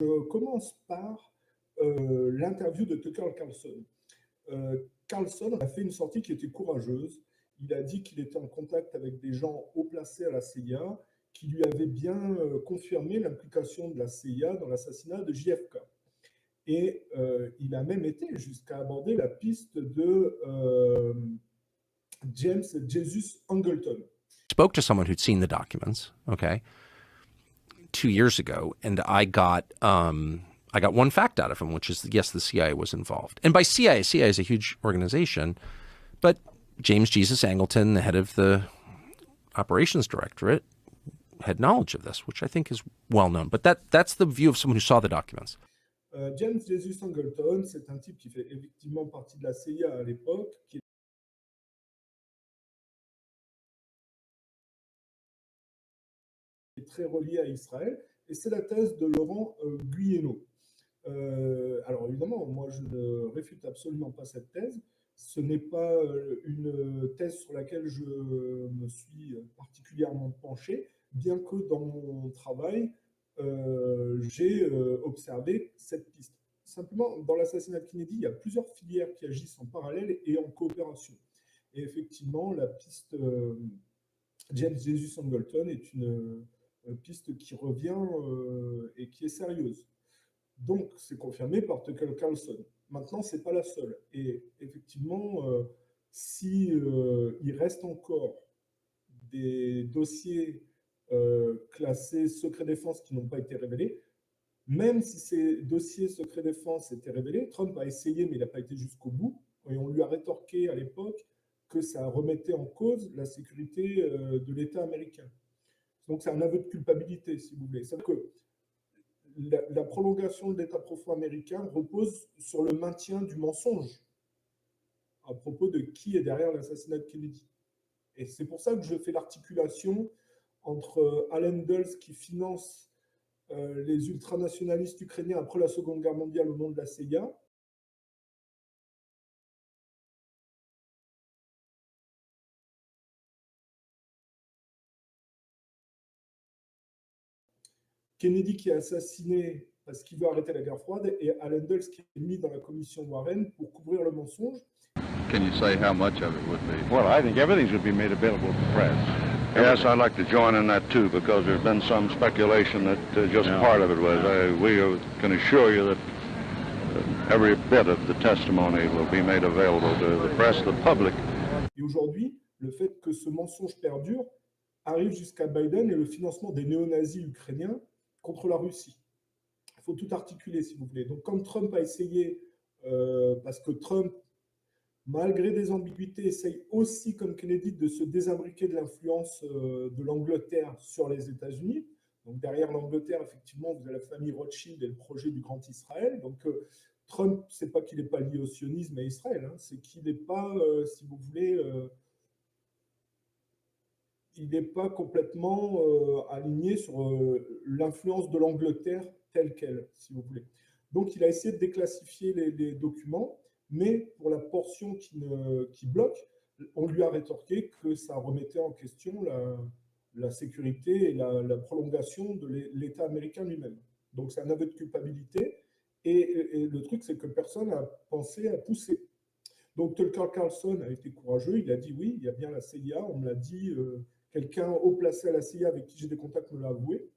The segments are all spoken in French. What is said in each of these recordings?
Je commence par l'interview de Tucker Carlson. Carlson a fait une sortie qui était courageuse. Il a dit qu'il était en contact avec des gens haut placés à la CIA qui lui avaient bien confirmé l'implication de la CIA dans l'assassinat de JFK. Et il a même été jusqu'à aborder la piste de James Jesus Angleton. Spoke to someone who'd seen the documents, okay, 2 years ago, and I got one fact out of him, which is yes, the CIA was involved. And by CIA is a huge organization, but James Jesus Angleton, the head of the operations directorate, had knowledge of this, which I think is well known. But that's the view of someone who saw the documents. James Jesus Angleton, c'est un type qui fait effectivement partie de la CIA à l'époque, qui est très relié à Israël, et c'est la thèse de Laurent Guyeno. Alors évidemment, moi je ne réfute absolument pas cette thèse. Ce n'est pas une thèse sur laquelle je me suis particulièrement penché, bien que dans mon travail, j'ai observé cette piste. Simplement, dans l'assassinat de Kennedy, il y a plusieurs filières qui agissent en parallèle et en coopération. Et effectivement, la piste James Jesus Angleton est une piste qui revient et qui est sérieuse. Donc, c'est confirmé par Tucker Carlson. Maintenant, ce n'est pas la seule. Et effectivement, si il reste encore des dossiers classés secret défense qui n'ont pas été révélés, même si ces dossiers secret défense étaient révélés, Trump a essayé, mais il n'a pas été jusqu'au bout. Et on lui a rétorqué à l'époque que ça remettait en cause la sécurité de l'État américain. Donc, c'est un aveu de culpabilité, si vous voulez. C'est-à-dire que la prolongation de l'État profond américain repose sur le maintien du mensonge à propos de qui est derrière l'assassinat de Kennedy. Et c'est pour ça que je fais l'articulation entre Allen Dulles, qui finance les ultranationalistes ukrainiens après la Seconde Guerre mondiale au nom de la CIA, Kennedy qui est assassiné parce qu'il veut arrêter la guerre froide, et Allen Dulles qui est mis dans la commission Warren pour couvrir le mensonge. Can you say how much of it would be? Well, I think everything should be made available to the press. Yes, I'd like to join in that too, because there's been some speculation that just part of it was. We can assure you that every bit of the testimony will be made available to the press, the public. Et aujourd'hui, le fait que ce mensonge perdure arrive jusqu'à Biden et le financement des néo-nazis ukrainiens contre la Russie. Il faut tout articuler, si vous voulez. Donc, quand Trump a essayé, parce que Trump, malgré des ambiguïtés, essaye aussi, comme Kennedy, de se désimbriquer de l'influence de l'Angleterre sur les États-Unis. Donc, derrière l'Angleterre, effectivement, vous avez la famille Rothschild et le projet du Grand Israël. Donc, Trump, c'est pas qu'il n'est pas lié au sionisme et à Israël, hein, c'est qu'il n'est pas, si vous voulez, il n'est pas complètement aligné sur l'influence de l'Angleterre telle qu'elle, si vous voulez. Donc, il a essayé de déclassifier les documents, mais pour la portion qui bloque, on lui a rétorqué que ça remettait en question la sécurité et la prolongation de l'État américain lui-même. Donc, c'est un aveu de culpabilité. Et le truc, c'est que personne n'a pensé à pousser. Donc, Tucker Carlson a été courageux. Il a dit oui, il y a bien la CIA. On me l'a dit. Quelqu'un haut placé à la CIA avec qui j'ai des contacts me l'a avoué.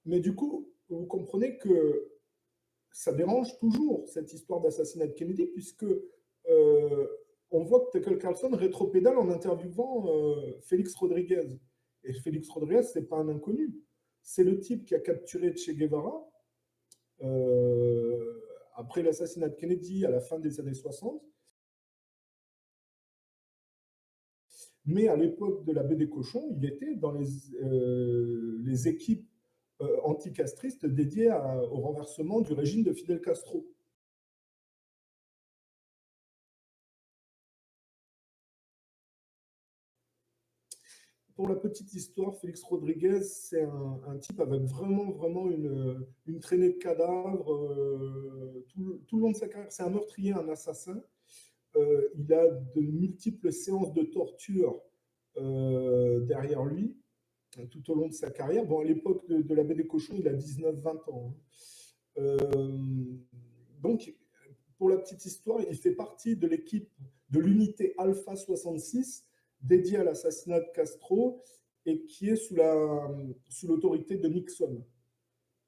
Mais du coup, vous comprenez que ça dérange toujours, cette histoire d'assassinat de Kennedy, puisque on voit que Tucker Carlson rétropédale en interviewant Félix Rodriguez. Et Félix Rodriguez, ce n'est pas un inconnu. C'est le type qui a capturé Che Guevara après l'assassinat de Kennedy à la fin des années 60. Mais à l'époque de la baie des cochons, il était dans les équipes anticastristes dédiées au renversement du régime de Fidel Castro. Pour la petite histoire, Félix Rodriguez, c'est un type avec vraiment une traînée de cadavres tout le long de sa carrière. C'est un meurtrier, un assassin. Il a de multiples séances de torture derrière lui. tout au long de sa carrière. Bon, à l'époque de la baie des cochons, il a 19-20 ans. Donc, pour la petite histoire, il fait partie de l'équipe de l'unité Alpha 66 dédiée à l'assassinat de Castro et qui est sous l'autorité de Nixon.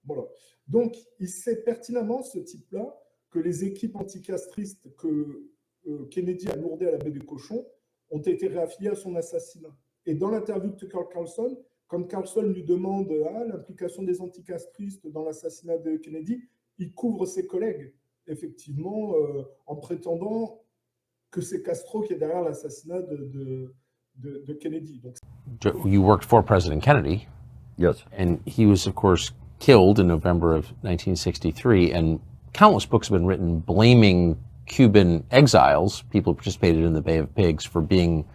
Voilà. Donc, il sait pertinemment, ce type-là, que les équipes anticastristes que Kennedy a lourdées à la baie des cochons ont été réaffiliées à son assassinat. Et dans l'interview de Tucker Carlson, quand Carlson lui demande l'implication des anticastristes dans l'assassinat de Kennedy, il couvre ses collègues, effectivement, en prétendant que c'est Castro qui est derrière l'assassinat de Kennedy. Donc, you worked for President Kennedy. Yes. And he was, of course, killed in November of 1963, and countless books have been written blaming Cuban exiles, people who participated in the Bay of Pigs, for being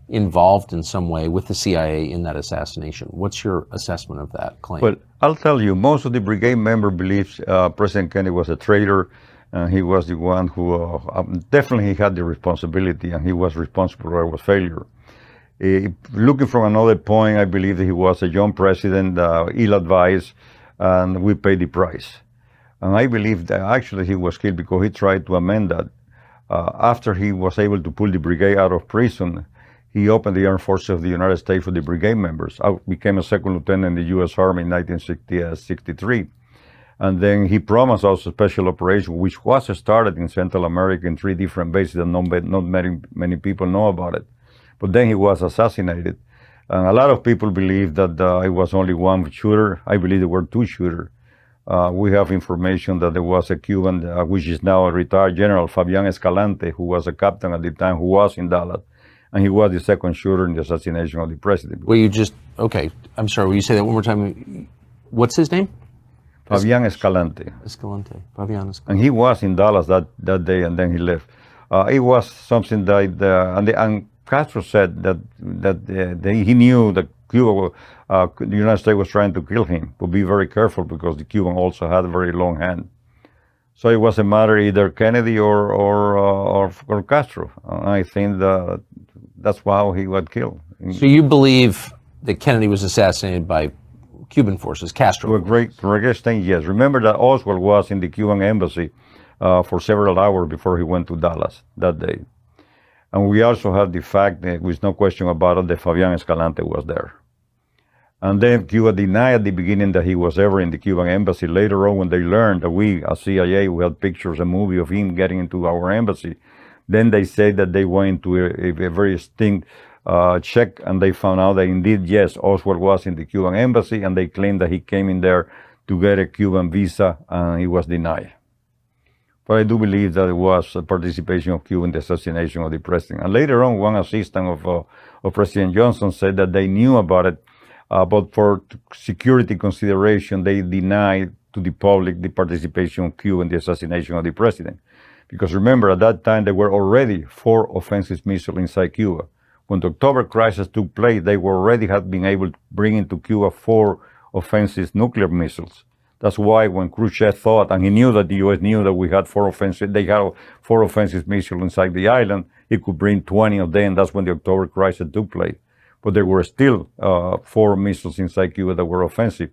involved in some way with the CIA in that assassination. What's your assessment of that claim? Well, I'll tell you, most of the brigade member believes President Kennedy was a traitor. He was the one who definitely he had the responsibility, and he was responsible for our failure. Looking from another point, I believe that he was a young president, ill-advised, and we paid the price. And I believe that actually he was killed because he tried to amend that. After he was able to pull the brigade out of prison, he opened the Armed Forces of the United States for the brigade members. I became a second lieutenant in the U.S. Army in 1963. And then he promised us a special operation, which was started in Central America in 3 different bases, and not many people know about it. But then he was assassinated. And a lot of people believe that it was only one shooter. I believe there were 2 shooters. We have information that there was a Cuban, which is now a retired general, Fabian Escalante, who was a captain at the time, who was in Dallas. And he was the second shooter in the assassination of the president. Well, okay, I'm sorry, will you say that one more time? What's his name? Fabian Escalante. Fabian Escalante. And he was in Dallas that day, and then he left. It was something that, and Castro said that he knew that Cuba, the United States was trying to kill him, but be very careful because the Cuban also had a very long hand. So it was a matter either Kennedy or Castro. I think that's how he got killed. So you believe that Kennedy was assassinated by Cuban forces, Castro? To a great extent, yes. Remember that Oswald was in the Cuban embassy for several hours before he went to Dallas that day. And we also have the fact that with no question about it, that Fabian Escalante was there. And then Cuba denied at the beginning that he was ever in the Cuban embassy. Later on, when they learned that we, as CIA, we had pictures and movie of him getting into our embassy, then they said that they went to a very distinct check, and they found out that indeed, yes, Oswald was in the Cuban embassy, and they claimed that he came in there to get a Cuban visa, and he was denied. But I do believe that it was a participation of Cuba in the assassination of the president. And later on, one assistant of President Johnson said that they knew about it, but for security consideration, they denied to the public the participation of Cuba in the assassination of the president. Because remember, at that time, there were already 4 offensive missiles inside Cuba. When the October crisis took place, they already had been able to bring into Cuba 4 offensive nuclear missiles. That's why when Khrushchev thought, and he knew that the U.S. knew that they had 4 offensive missiles inside the island, he could bring 20 of them. That's when the October crisis took place. But there were still 4 missiles inside Cuba that were offensive.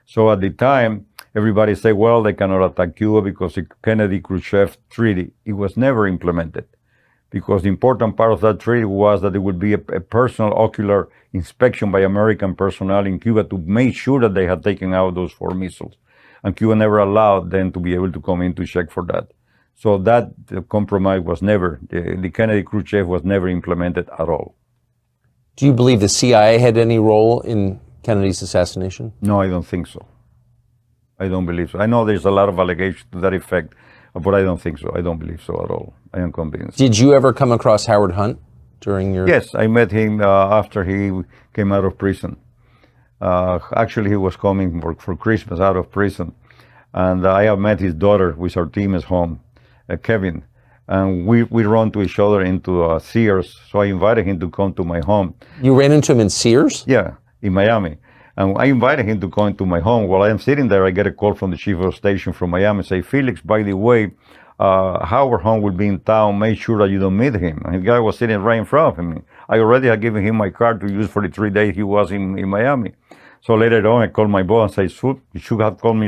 So at the time, everybody said, well, they cannot attack Cuba because the Kennedy-Khrushchev treaty, it was never implemented. Because the important part of that treaty was that there would be a personal ocular inspection by American personnel in Cuba to make sure that they had taken out those 4 missiles. And Cuba never allowed them to be able to come in to check for that. So that compromise was never, the Kennedy-Khrushchev was never implemented at all. Do you believe the CIA had any role in Kennedy's assassination? No, I don't think so. I don't believe so. I know there's a lot of allegations to that effect, but I don't think so. I don't believe so at all. I am convinced. Did you ever come across Howard Hunt during your... Yes, I met him after he came out of prison. Actually, he was coming for Christmas out of prison. And I have met his daughter, which our team is home, Kevin. And we run to each other into Sears. So I invited him to come to my home. You ran into him in Sears? Yeah, in Miami. And I invited him to come to my home. While I am sitting there, I get a call from the chief of station from Miami, say, Felix, by the way, Howard Hunt will be in town. Make sure that you don't meet him. And the guy was sitting right in front of me. I already had given him my card to use for the 3 days he was in Miami. So later on, I called my boss and said, you should have called me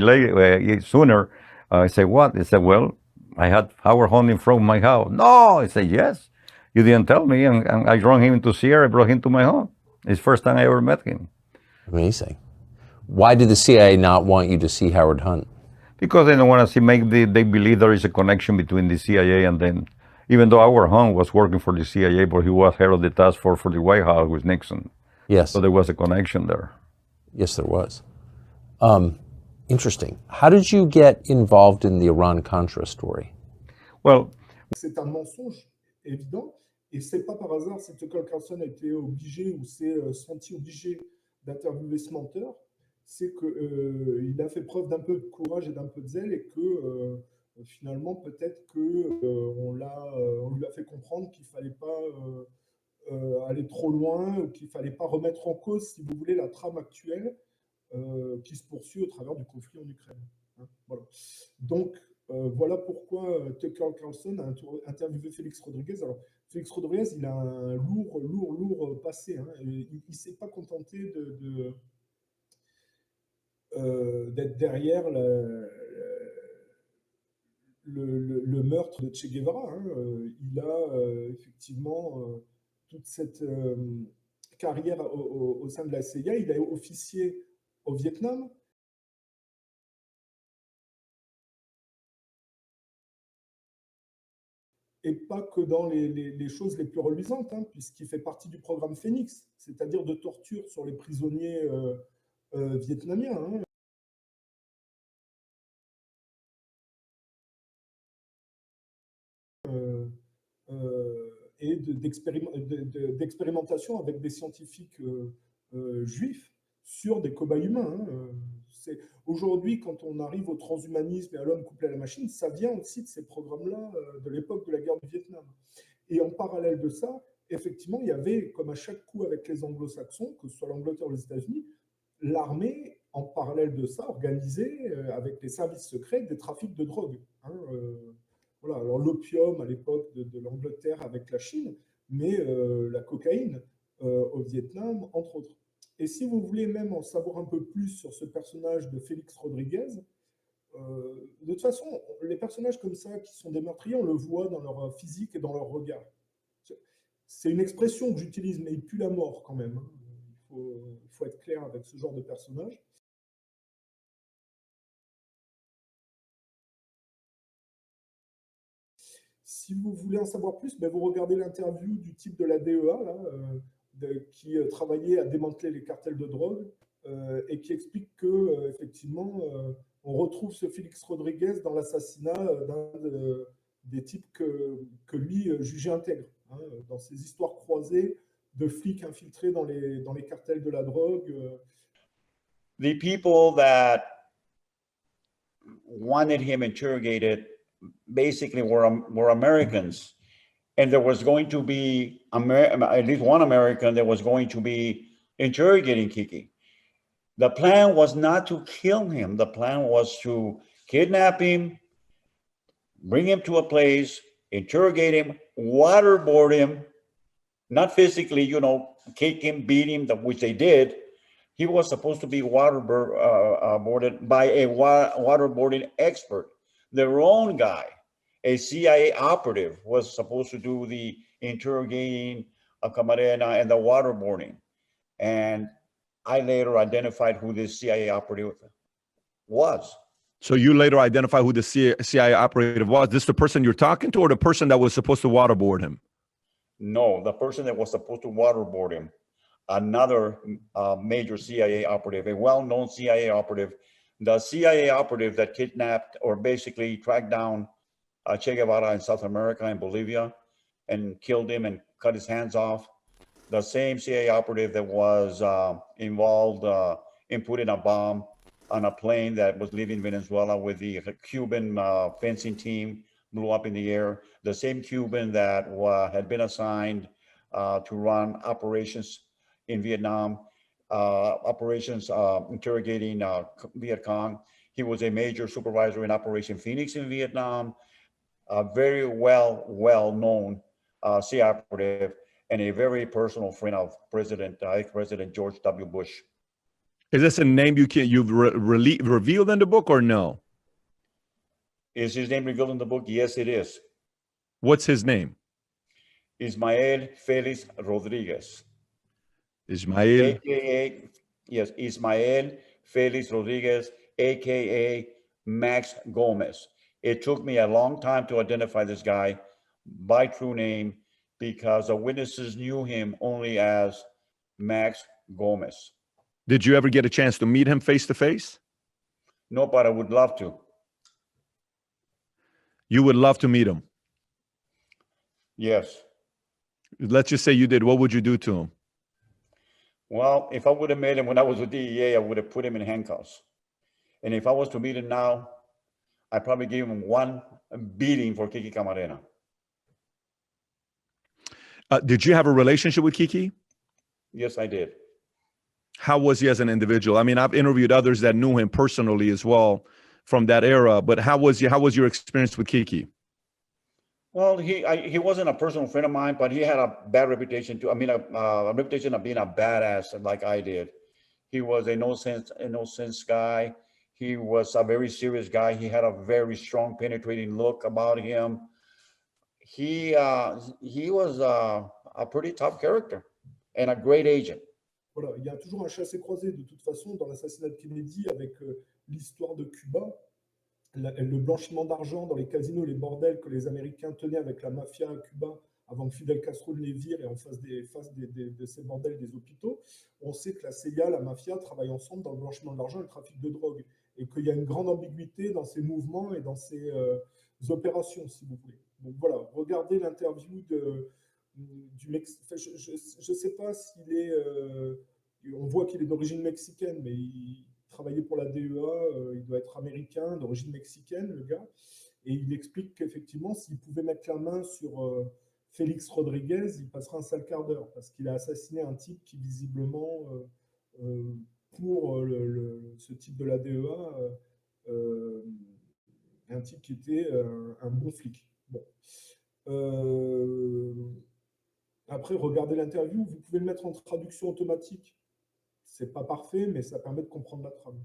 sooner. I said, what? He said, well, I had Howard Hunt in front of my house. No, I said, yes. You didn't tell me. And I brought him to Sierra. I brought him to my home. It's the first time I ever met him. Amazing. Why did the CIA not want you to see Howard Hunt? Because they don't want to see, they believe there is a connection between the CIA and them. Even though Howard Hunt was working for the CIA, but he was head of the task force for the White House with Nixon. Yes. So there was a connection there. Yes, there was. Interesting. How did you get involved in the Iran-Contra story? Well, c'est un mensonge évident, et c'est pas par hasard si Tucker Carlson a été obligé ou s'est senti obligé d'interviewer ce menteur, c'est qu'il a fait preuve d'un peu de courage et d'un peu de zèle, et que finalement peut-être qu'on lui a fait comprendre qu'il fallait pas aller trop loin, ou qu'il fallait pas remettre en cause, si vous voulez, la trame actuelle qui se poursuit au travers du conflit en Ukraine. Hein, voilà. Donc, voilà pourquoi Tucker Carlson a interviewé Félix Rodriguez. Alors, Félix Rodriguez, il a un lourd passé. Hein, il ne s'est pas contenté d'être derrière le meurtre de Che Guevara. Hein. Il a effectivement toute cette carrière au sein de la CIA. Il a officié au Vietnam. Et pas que dans les choses les plus reluisantes, hein, puisqu'il fait partie du programme Phoenix, c'est-à-dire de torture sur les prisonniers vietnamiens. Hein. Et d'expérimentation avec des scientifiques juifs sur des cobayes humains. Hein. Aujourd'hui, quand on arrive au transhumanisme et à l'homme couplé à la machine, ça vient aussi de ces programmes-là de l'époque de la guerre du Vietnam. Et en parallèle de ça, effectivement, il y avait, comme à chaque coup avec les anglo-saxons, que ce soit l'Angleterre ou les États-Unis, l'armée, en parallèle de ça, organisait avec les services secrets des trafics de drogue. Hein, voilà, alors l'opium à l'époque de l'Angleterre avec la Chine, mais la cocaïne au Vietnam, entre autres. Et si vous voulez même en savoir un peu plus sur ce personnage de Félix Rodriguez, de toute façon, les personnages comme ça, qui sont des meurtriers, on le voit dans leur physique et dans leur regard. C'est une expression que j'utilise, mais il pue la mort quand même. Hein. Il faut être clair avec ce genre de personnage. Si vous voulez en savoir plus, ben vous regardez l'interview du type de la DEA, là, qui travaillait à démanteler les cartels de drogue, et qui explique que effectivement, on retrouve ce Félix Rodriguez dans l'assassinat d'un des types que lui jugeait intègre, hein, dans ces histoires croisées de flics infiltrés dans les cartels de la drogue. The people that wanted him interrogated basically were Americans. And there was going to be at least one American that was going to be interrogating Kiki. The plan was not to kill him. The plan was to kidnap him, bring him to a place, interrogate him, waterboard him, not physically, kick him, beat him, which they did. He was supposed to be waterboarded by a waterboarding expert. Their own guy, a CIA operative, was supposed to do the interrogating of Camarena and the waterboarding. And I later identified who this CIA operative was. So you later identified who the CIA operative was. This the person you're talking to, or the person that was supposed to waterboard him? No, the person that was supposed to waterboard him. Another major CIA operative, a well-known CIA operative. The CIA operative that kidnapped or basically tracked down Che Guevara in South America and Bolivia and killed him and cut his hands off. The same CIA operative that was involved in putting a bomb on a plane that was leaving Venezuela with the Cuban fencing team, blew up in the air. The same Cuban that had been assigned to run operations in Vietnam, operations interrogating Viet Cong. He was a major supervisor in Operation Phoenix in Vietnam. a very well-known CIA operative and a very personal friend of President George W. Bush. Is this a name you've revealed in the book or no? Is his name revealed in the book? Yes, it is. What's his name? Ismael Felix Rodriguez. Ismael. AKA, yes, Ismael Felix Rodriguez, AKA Max Gomez. It took me a long time to identify this guy by true name because the witnesses knew him only as Max Gomez. Did you ever get a chance to meet him face to face? No, but I would love to. You would love to meet him? Yes. Let's just say you did. What would you do to him? Well, if I would have met him when I was with DEA, I would have put him in handcuffs. And if I was to meet him now, I'd probably give him one beating for Kiki Camarena. Did you have a relationship with Kiki? Yes, I did. How was he as an individual? I mean, I've interviewed others that knew him personally as well from that era, but how was your experience with Kiki? Well, he wasn't a personal friend of mine, but he had a bad reputation too. I mean, a reputation of being a badass like I did. He was a no sense guy. He was a very serious guy. He had a very strong, penetrating look about him. He was a pretty tough character and a great agent. Voilà, il y a toujours un chassé-croisé de toute façon dans l'assassinat de Kennedy avec l'histoire de Cuba, le blanchiment d'argent dans les casinos, les bordels que les Américains tenaient avec la mafia à Cuba avant que Fidel Castro ne les vire et en face de ces bordels des hôpitaux. On sait que la CIA, la mafia travaillent ensemble dans le blanchiment de l'argent et le trafic de drogue et qu'il y a une grande ambiguïté dans ces mouvements et dans ces opérations, si vous voulez. Donc voilà, regardez l'interview du Mexique. Enfin, je ne sais pas s'il est... on voit qu'il est d'origine mexicaine, mais il travaillait pour la DEA, il doit être américain, d'origine mexicaine, le gars. Et il explique qu'effectivement, s'il pouvait mettre la main sur Félix Rodriguez, il passera un sale quart d'heure, parce qu'il a assassiné un type qui, visiblement, pour ce type de la DEA, un type qui était un bon flic. Bon. Après, regardez l'interview, vous pouvez le mettre en traduction automatique. C'est pas parfait, mais ça permet de comprendre la trame.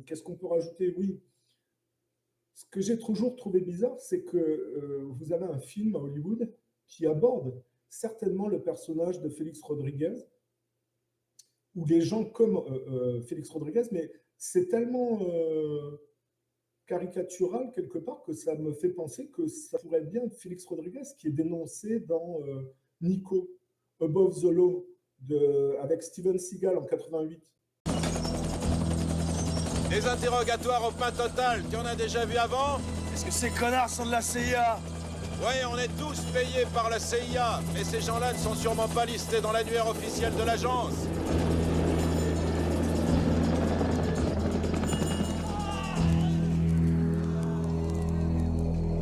Qu'est-ce qu'on peut rajouter? Oui. Ce que j'ai toujours trouvé bizarre, c'est que vous avez un film à Hollywood qui aborde certainement le personnage de Félix Rodriguez, ou les gens comme Félix Rodriguez, mais c'est tellement caricatural quelque part que ça me fait penser que ça pourrait être bien Félix Rodriguez qui est dénoncé dans Nico, Above the Law, avec Steven Seagal en 88. Des interrogatoires au pain total, tu en as déjà vu avant? Est-ce que ces connards sont de la CIA? Oui, on est tous payés par la CIA, mais ces gens-là ne sont sûrement pas listés dans l'annuaire officiel de l'agence.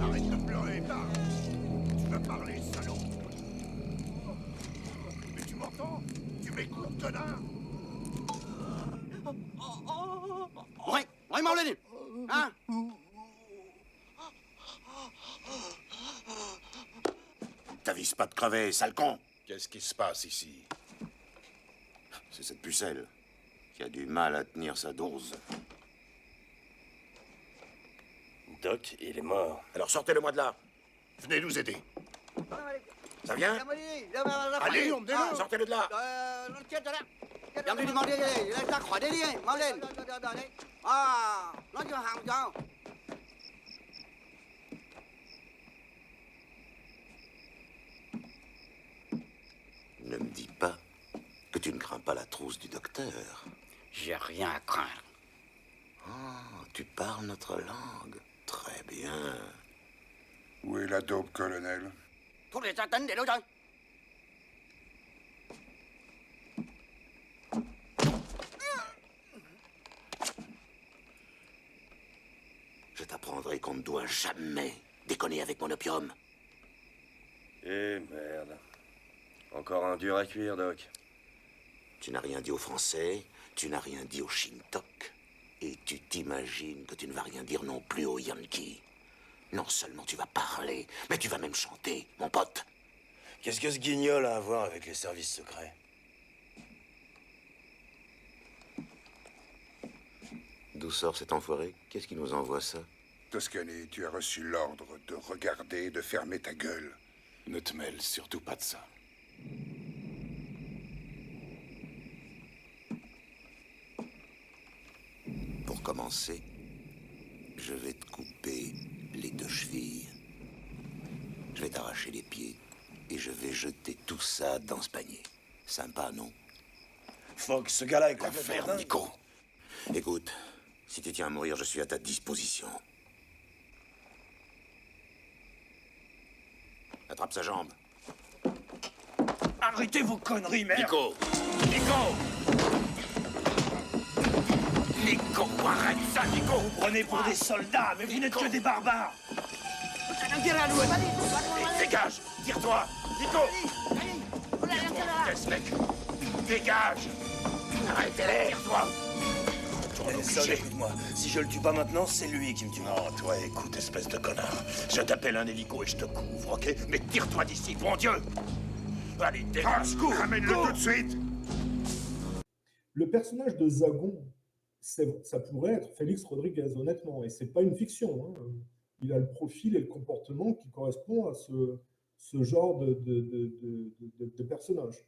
Arrête de pleurer, parle. Tu vas parler, salaud. Mais tu m'entends? Tu m'écoutes, connard? Ouais, Marlène, hein? T'avises pas de crever, sale con. Qu'est-ce qui se passe ici? C'est cette pucelle qui a du mal à tenir sa dose. Doc, il est mort. Alors sortez-le-moi de là. Venez nous aider. Ça vient? Allez, sortez-le de là. Ne me dis pas que tu ne crains pas la trousse du docteur. J'ai rien à craindre. Oh, tu parles notre langue. Très bien. Où est la dope, colonel? Tous les attentes des loges. Je t'apprendrai qu'on ne doit jamais déconner avec mon opium. Eh merde. Encore un dur à cuire, Doc. Tu n'as rien dit aux Français, tu n'as rien dit aux Shintok, et tu t'imagines que tu ne vas rien dire non plus aux Yankees. Non seulement tu vas parler, mais tu vas même chanter, mon pote. Qu'est-ce que ce guignol a à voir avec les services secrets? D'où sort cet enfoiré? Qu'est-ce qui nous envoie ça? Toscani, tu as reçu l'ordre de regarder et de fermer ta gueule. Ne te mêle surtout pas de ça. Pour commencer, je vais te couper les 2 chevilles. Je vais t'arracher les pieds et je vais jeter tout ça dans ce panier. Sympa, non? Fogg, ce gars-là est La complètement ferme, dingue. Nico. Écoute, si tu tiens à mourir, je suis à ta disposition. Attrape sa jambe. Arrêtez vos conneries, merde! Nico! Nico! Nico, arrête ça, Nico! Vous prenez pour des soldats, mais vous n'êtes que des barbares! Dégage! Tire-toi! Nico! Tire-toi, ce mec! Dégage! Arrêtez-les! Tire-toi! Sol, écoute-moi. Si je le tue pas maintenant, c'est lui qui me tue. Non, toi, écoute, espèce de connard. Je t'appelle un hélico et je te couvre, ok? Mais tire-toi d'ici, bon Dieu! Allez, dégage! Ramène-le tout de suite! Le personnage de Zagon, ça pourrait être Félix Rodriguez, honnêtement, et c'est pas une fiction. Hein. Il a le profil et le comportement qui correspond à ce genre de personnage.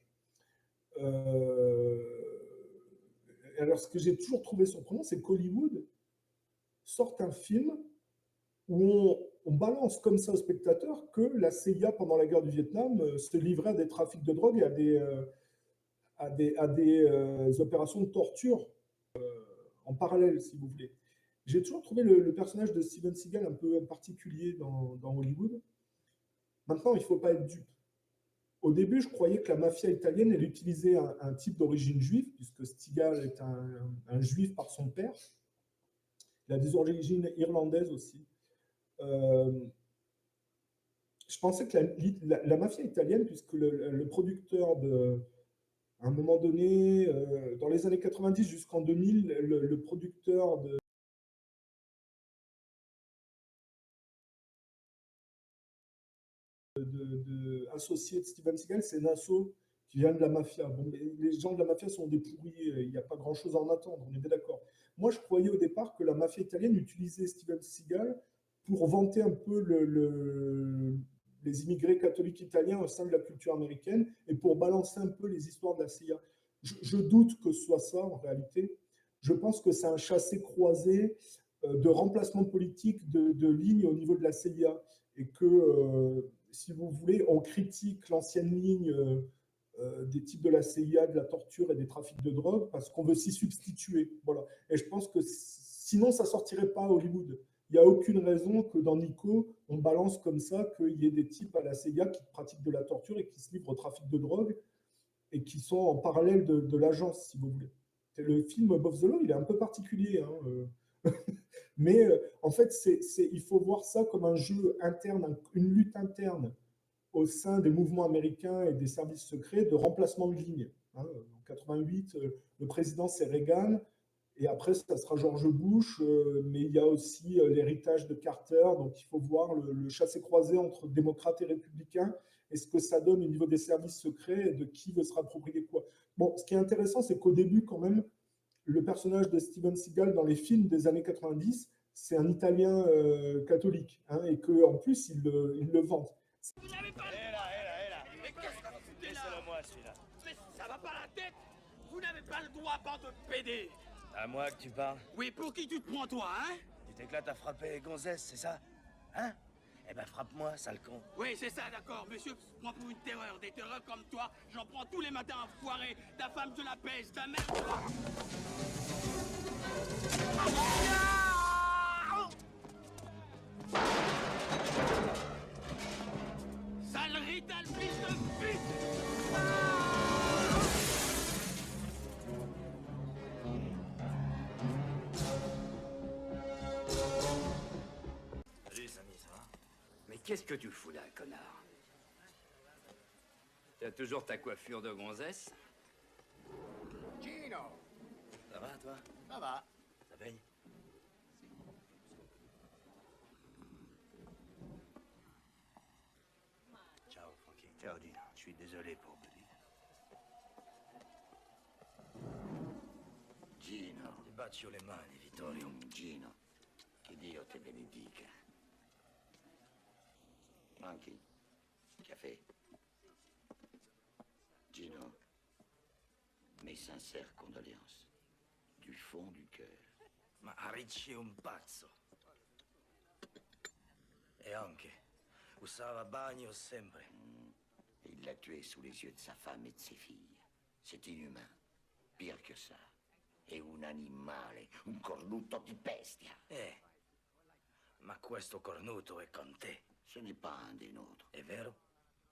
Alors, ce que j'ai toujours trouvé surprenant, c'est qu'Hollywood sorte un film où on balance comme ça au spectateur que la CIA, pendant la guerre du Vietnam, se livrait à des trafics de drogue et à des opérations de torture en parallèle, si vous voulez. J'ai toujours trouvé le personnage de Steven Seagal un peu particulier dans Hollywood. Maintenant, il ne faut pas être dupe. Au début, je croyais que la mafia italienne, elle utilisait un type d'origine juive, puisque Seagal est un juif par son père. Il a des origines irlandaises aussi. Je pensais que la mafia italienne, puisque le producteur à un moment donné, dans les années 90 jusqu'en 2000, le producteur associé de Steven Seagal, c'est Nassau, qui vient de la mafia. Bon, les gens de la mafia sont des pourris, il n'y a pas grand-chose à en attendre, on est bien d'accord. Moi, je croyais au départ que la mafia italienne utilisait Steven Seagal pour vanter un peu les immigrés catholiques italiens au sein de la culture américaine et pour balancer un peu les histoires de la CIA. Je doute que ce soit ça en réalité. Je pense que c'est un chassé-croisé de remplacement politique de lignes au niveau de la CIA et que, si vous voulez, on critique l'ancienne ligne des types de la CIA, de la torture et des trafics de drogue parce qu'on veut s'y substituer. Voilà. Et je pense que sinon, ça ne sortirait pas à Hollywood. Il n'y a aucune raison que dans Nico, on balance comme ça qu'il y ait des types à la CIA qui pratiquent de la torture et qui se livrent au trafic de drogue et qui sont en parallèle de l'agence, si vous voulez. Le film Above the Law, il est un peu particulier. Hein, mais en fait, il faut voir ça comme un jeu interne, une lutte interne au sein des mouvements américains et des services secrets de remplacement de ligne. Hein. En 88, le président, c'est Reagan. Et après, ça sera George Bush, mais il y a aussi l'héritage de Carter. Donc, il faut voir le chassé-croisé entre démocrates et républicains et ce que ça donne au niveau des services secrets et de qui veut se rapproprier quoi. Bon, ce qui est intéressant, c'est qu'au début, quand même, le personnage de Steven Seagal dans les films des années 90, c'est un Italien catholique. Hein, et qu'en plus, il le vante. Vous n'avez pas... Hé là. Mais qu'est-ce que vous foutez là? Laissez-le moi, celui-là. Mais ça va pas la tête? Vous n'avez pas le droit, bande de pédés. À moi que tu parles? Oui, pour qui tu te prends, toi, hein? Tu t'éclates à frapper les gonzesses, c'est ça? Hein? Eh ben frappe-moi, sale con. Oui, c'est ça, d'accord. Monsieur se prend pour une terreur. Des terreurs comme toi, j'en prends tous les matins, enfoiré. Ta femme, je la pèse. Ta mère, je la... Sale rital, fils de pute! Salut, Samy, ça va? Mais qu'est-ce que tu fous là, connard? T'as toujours ta coiffure de gonzesse? Gino! Ça va, toi? Ça va. Ça veille? suis désolé pour Buddy. Gino. Ti bacio le mani, Vittorio. Gino, che Dio te benedica. Manchi, café. Gino, mes sincères condoléances. Du fond du cœur. Ma Ricci è un pazzo. E anche, usava bagno sempre. Il l'a tué sous les yeux de sa femme et de ses filles. C'est inhumain. Pire que ça. È un animale, un cornuto di bestia. Ma questo cornuto è con te. Ce n'est pas un des nôtres. È vero?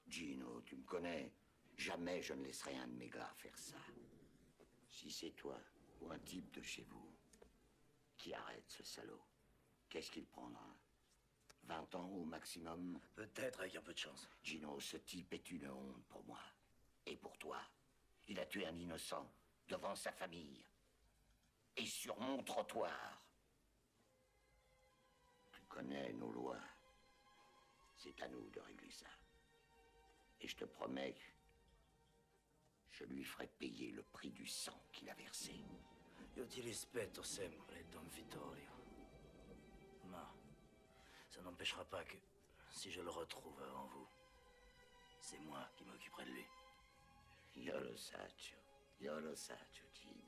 Gino, tu me connais. Jamais je ne laisserai un de mes gars faire ça. Si c'est toi ou un type de chez vous qui arrête ce salaud, qu'est-ce qu'il prendra? 20 ans au maximum? Peut-être avec un peu de chance. Gino, ce type est une honte pour moi. Et pour toi. Il a tué un innocent devant sa famille. Et sur mon trottoir. Tu connais nos lois. C'est à nous de régler ça. Et je te promets que je lui ferai payer le prix du sang qu'il a versé. Io ti rispetto sempre, Don Vittorio. Ma ça n'empêchera pas que, si je le retrouve avant vous, c'est moi qui m'occuperai de lui. Io lo saccio, Gino.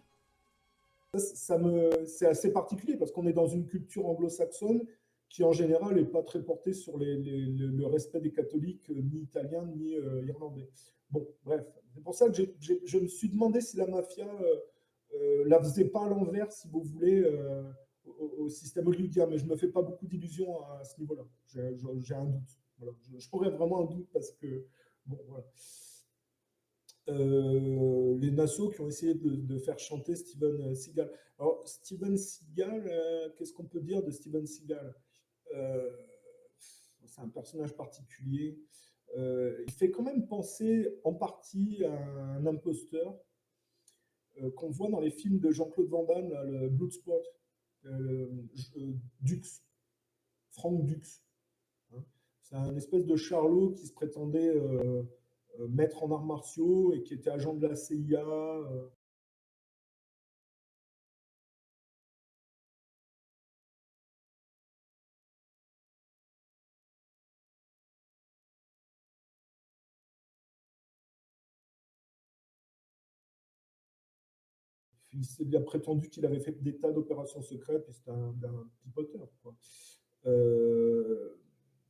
C'est assez particulier parce qu'on est dans une culture anglo-saxonne qui en général n'est pas très portée sur le respect des catholiques, ni italiens, ni irlandais. Bon, bref, c'est pour ça que je me suis demandé si la mafia la faisait pas à l'envers, si vous voulez, au système hollywoodien, mais je me fais pas beaucoup d'illusions à ce niveau-là. J'ai un doute. Voilà. J'aurais vraiment un doute parce que, bon, voilà. Les Nassau qui ont essayé de faire chanter Steven Seagal. Alors, Steven Seagal, qu'est-ce qu'on peut dire de Steven Seagal? C'est un personnage particulier. Il fait quand même penser en partie à un imposteur qu'on voit dans les films de Jean-Claude Van Damme, là, le Bloodsport, Dux, Frank Dux. Hein. C'est un espèce de charlot qui se prétendait maître en arts martiaux et qui était agent de la CIA. Il s'est bien prétendu qu'il avait fait des tas d'opérations secrètes et c'était un pipoteur.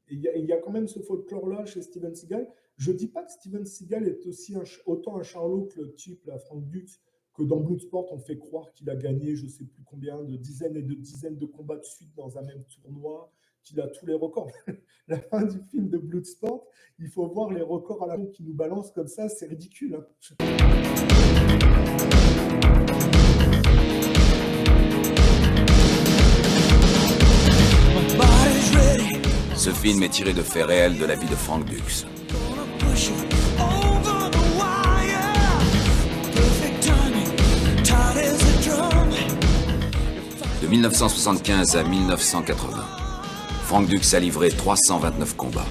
Il y a quand même ce folklore-là chez Steven Seagal. Je ne dis pas que Steven Seagal est aussi autant un charlot que le type, la Frank Dux, que dans Bloodsport, on fait croire qu'il a gagné je ne sais plus combien de dizaines et de dizaines de combats de suite dans un même tournoi, qu'il a tous les records. La fin du film de Bloodsport, il faut voir les records à la fin qui nous balancent comme ça, c'est ridicule. Hein. Ce film est tiré de faits réels de la vie de Frank Dux. De 1975 à 1980, Frank Dux a livré 329 combats.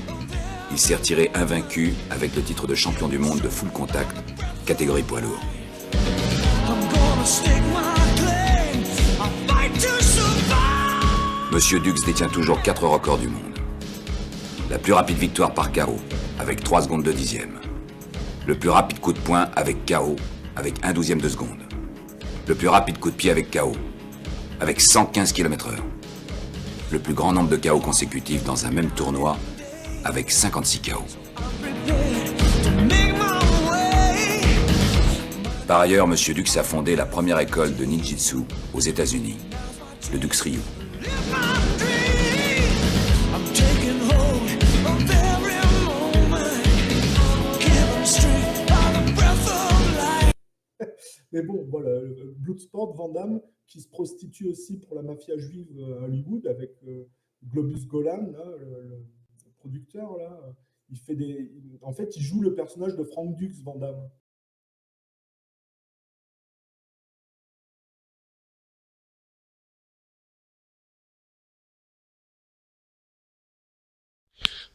Il s'est retiré invaincu avec le titre de champion du monde de full contact, catégorie poids lourd. Monsieur Dux détient toujours 4 records du monde. La plus rapide victoire par KO, avec 3 secondes de dixième. Le plus rapide coup de poing avec KO, avec 1/12 de seconde. Le plus rapide coup de pied avec KO, avec 115 km/h. Le plus grand nombre de KO consécutifs dans un même tournoi, avec 56 KO. Par ailleurs, Monsieur Dux a fondé la première école de ninjitsu aux États-Unis, le Dux Ryu. Mais bon, voilà, Bloodsport, Van Damme, qui se prostitue aussi pour la mafia juive à Hollywood avec Globus Golan, là, le producteur, là. En fait, il joue le personnage de Frank Dux, Van Damme.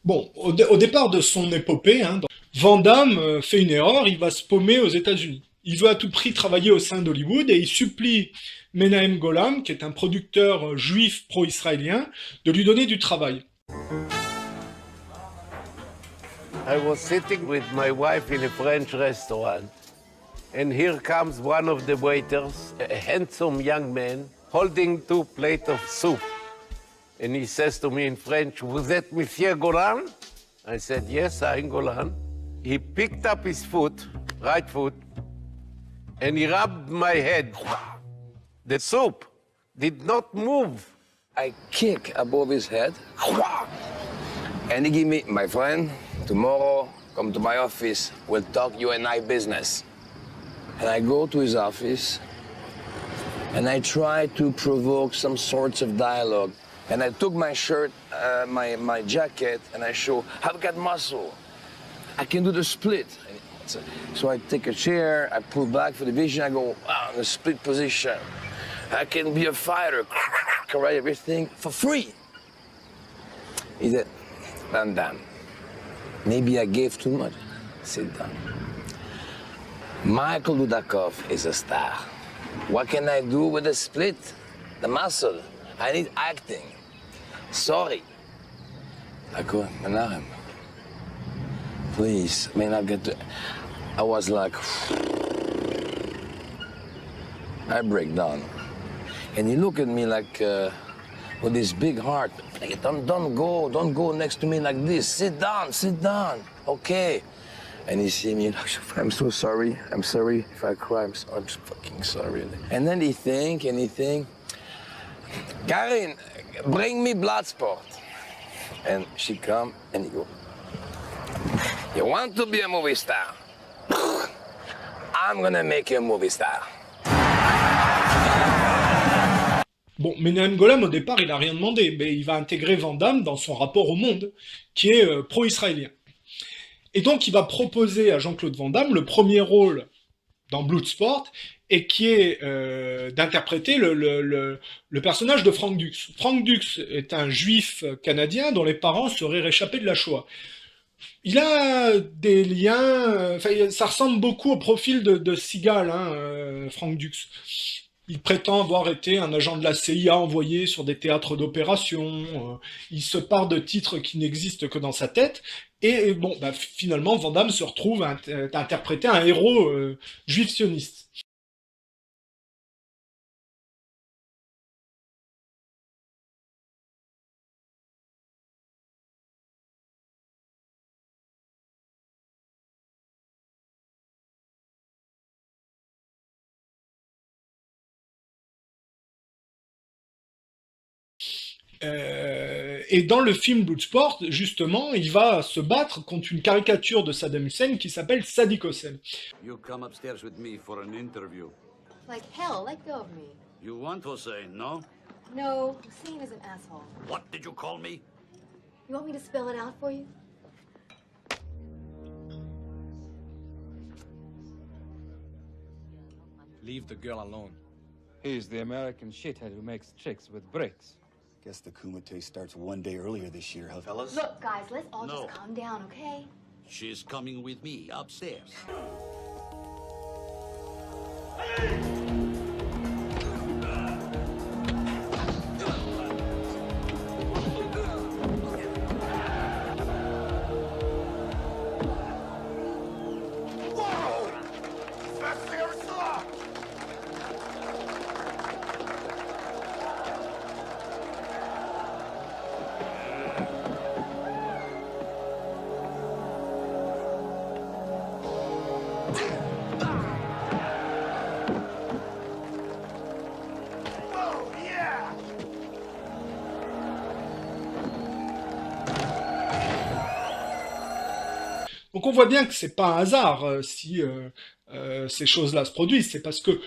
Bon, au départ de son épopée, hein, Van Damme fait une erreur, il va se paumer aux États-Unis. Il veut à tout prix travailler au sein d'Hollywood et il supplie Menahem Golan, qui est un producteur juif pro-israélien, de lui donner du travail. I was sitting with my wife in a French restaurant, and here comes one of the waiters, a handsome young man, holding 2 plates of soup. And he says to me in French, "Was that Monsieur Golan?" I said, "Yes, I'm Golan." He picked up his foot, right foot, and he rubbed my head. The soup did not move. I kick above his head, and he give me, "My friend, tomorrow come to my office, we'll talk you and I business." And I go to his office, and I try to provoke some sorts of dialogue. And I took my shirt, my jacket, and I show, I've got muscle. I can do the split. So I take a chair, I pull back for the vision, I go, wow, in the split position. I can be a fighter, write everything for free. He said, Van Damme, maybe I gave too much. Sit down. Michael Dudakov is a star. What can I do with the split? The muscle. I need acting. Sorry. I go, Menahem, please, may not get to... I was like, I break down. And he looked at me like, with this big heart. Like, don't go next to me like this. Sit down, okay. And he see me, I'm so sorry. I'm sorry if I cry, I'm fucking sorry. And then he think, Karin, bring me Bloodsport. And she come and he go, you want to be a movie star? I'm gonna make you a movie star. Bon, Menahem Golan, au départ, il n'a rien demandé, mais il va intégrer Van Damme dans son rapport au monde, qui est pro-israélien. Et donc, il va proposer à Jean-Claude Van Damme le premier rôle dans Bloodsport, et qui est d'interpréter le personnage de Frank Dux. Frank Dux est un juif canadien dont les parents seraient réchappés de la Shoah. Il a des liens, ça ressemble beaucoup au profil de Seagal, Frank Dux. Il prétend avoir été un agent de la CIA envoyé sur des théâtres d'opération, il se part de titres qui n'existent que dans sa tête, et bon, finalement, Van Damme se retrouve à interpréter un héros juif sioniste. Et dans le film Bloodsport, justement, il va se battre contre une caricature de Saddam Hussein qui s'appelle Sadik Hussein. You come upstairs with me for an interview. Like hell, let go of me. You want Hussein, no? No, Hussein is an asshole. What did you call me? You want me to spell it out for you? Leave the girl alone. He's the American shithead who makes tricks with bricks. Guess the Kumite starts one day earlier this year, huh, fellas? Look, guys, let's all just calm down, okay? She's coming with me upstairs. Donc on voit bien que c'est pas un hasard si ces choses-là se produisent, c'est parce que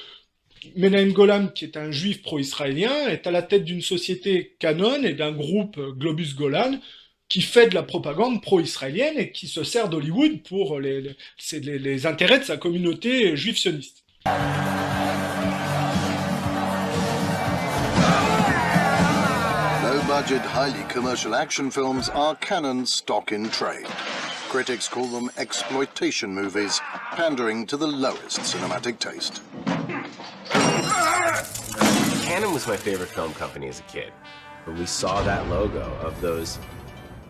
Menahem Golan, qui est un juif pro-israélien, est à la tête d'une société Canon et d'un groupe Globus Golan qui fait de la propagande pro-israélienne et qui se sert d'Hollywood pour les intérêts de sa communauté juive sioniste. Low-budget, highly commercial action films are Canon's stock in trade. Critics call them exploitation movies, pandering to the lowest cinematic taste. Canon was my favorite film company as a kid. When we saw that logo of those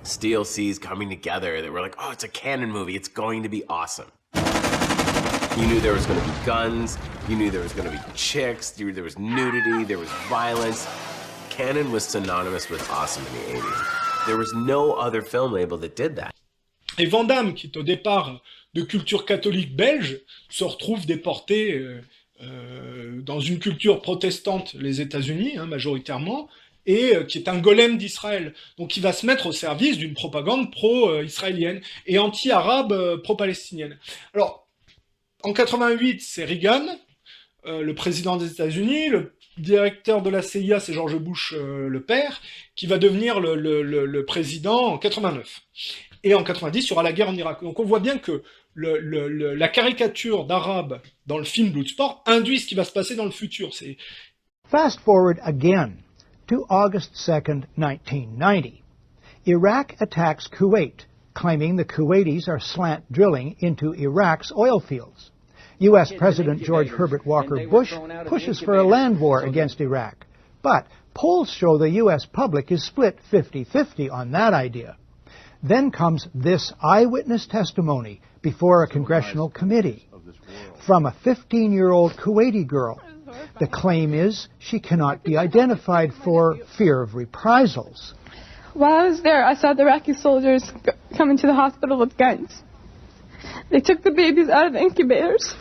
steel seas coming together, that we're like, oh, it's a Canon movie, it's going to be awesome. You knew there was going to be guns, you knew there was going to be chicks, you knew there was nudity, there was violence. Canon was synonymous with awesome in the 80s. There was no other film label that did that. Et Van Damme, qui est au départ de culture catholique belge, se retrouve déporté dans une culture protestante, les États-Unis, hein, majoritairement, et qui est un golem d'Israël. Donc il va se mettre au service d'une propagande pro-israélienne et anti-arabe, pro-palestinienne. Alors, en 88, c'est Reagan, le président des États-Unis, le directeur de la CIA, c'est George Bush le père, qui va devenir le président en 89. Et en 90, il y aura la guerre en Irak. Donc on voit bien que la caricature d'arabe dans le film Bloodsport induit ce qui va se passer dans le futur. Fast forward again to August 2nd, 1990. Iraq attacks Kuwait, claiming the Kuwaitis are slant drilling into Iraq's oil fields. U.S. President George Herbert Walker Bush pushes for a land war against Iraq. But polls show the U.S. public is split 50-50 on that idea. Then comes this eyewitness testimony before a congressional committee from a 15-year-old Kuwaiti girl. The claim is she cannot be identified for fear of reprisals. While I was there, I saw the Iraqi soldiers come into the hospital with guns. They took the babies out of the incubators.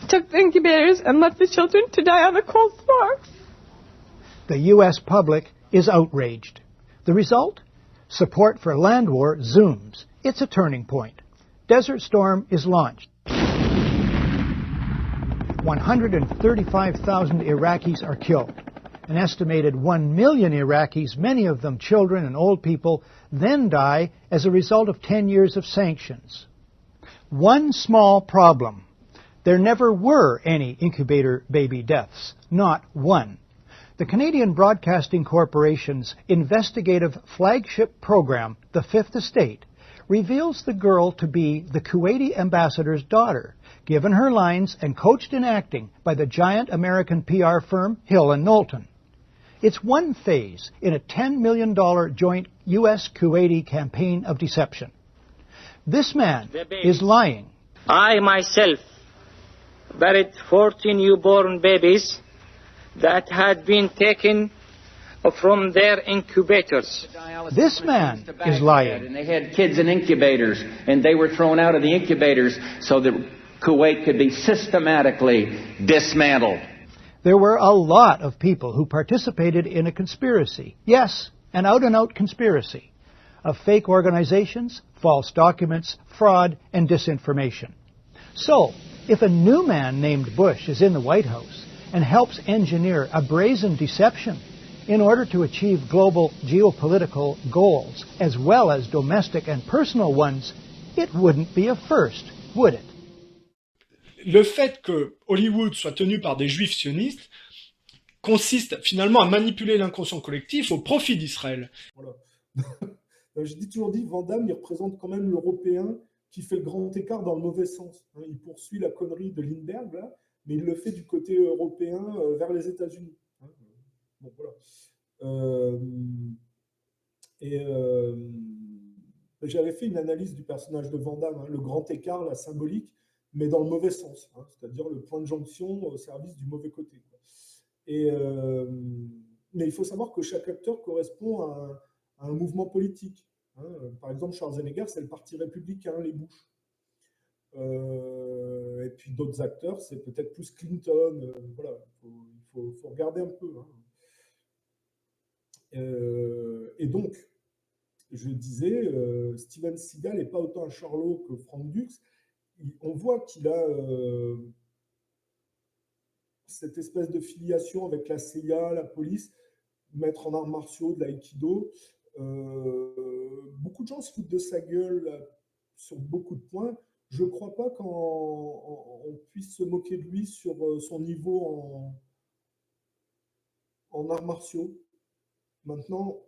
Took the incubators and left the children to die on the cold floor. The U.S. public is outraged. The result? Support for land war zooms. It's a turning point. Desert Storm is launched. 135,000 Iraqis are killed. An estimated 1 million Iraqis, many of them children and old people, then die as a result of 10 years of sanctions. One small problem. There never were any incubator baby deaths, not one. The Canadian Broadcasting Corporation's investigative flagship program, The Fifth Estate, reveals the girl to be the Kuwaiti ambassador's daughter, given her lines and coached in acting by the giant American PR firm Hill & Knowlton. It's one phase in a $10 million joint U.S.-Kuwaiti campaign of deception. This man is lying. I myself buried 14 newborn babies that had been taken from their incubators. This man is lying. And they had kids in incubators, and they were thrown out of the incubators so that Kuwait could be systematically dismantled. There were a lot of people who participated in a conspiracy. Yes, an out-and-out conspiracy of fake organizations, false documents, fraud, and disinformation. So, if a new man named Bush is in the White House and helps engineer a brazen deception in order to achieve global geopolitical goals as well as domestic and personal ones, it wouldn't be a first, would it? Le fait que Hollywood soit tenu par des juifs sionistes consiste finalement à manipuler l'inconscient collectif au profit d'Israël. Voilà. J'ai toujours dit, Van Damme, il représente quand même l'Européen qui fait le grand écart dans le mauvais sens. Il poursuit la connerie de Lindbergh, là, mais il le fait du côté européen vers les États-Unis. Bon, voilà. J'avais fait une analyse du personnage de Van Damme, le grand écart, la symbolique, mais dans le mauvais sens, c'est-à-dire le point de jonction au service du mauvais côté. Mais il faut savoir que chaque acteur correspond à un mouvement politique. Par exemple, Schwarzenegger, c'est le parti républicain, les Bush. Et puis d'autres acteurs, c'est peut-être plus Clinton. Voilà, il faut regarder un peu. Et donc, je disais, Steven Seagal n'est pas autant un charlot que Frank Dux. On voit qu'il a cette espèce de filiation avec la CIA, la police, maître en arts martiaux, de l'aïkido. Beaucoup de gens se foutent de sa gueule là, sur beaucoup de points. Je ne crois pas qu'on puisse se moquer de lui sur son niveau en arts martiaux. Maintenant,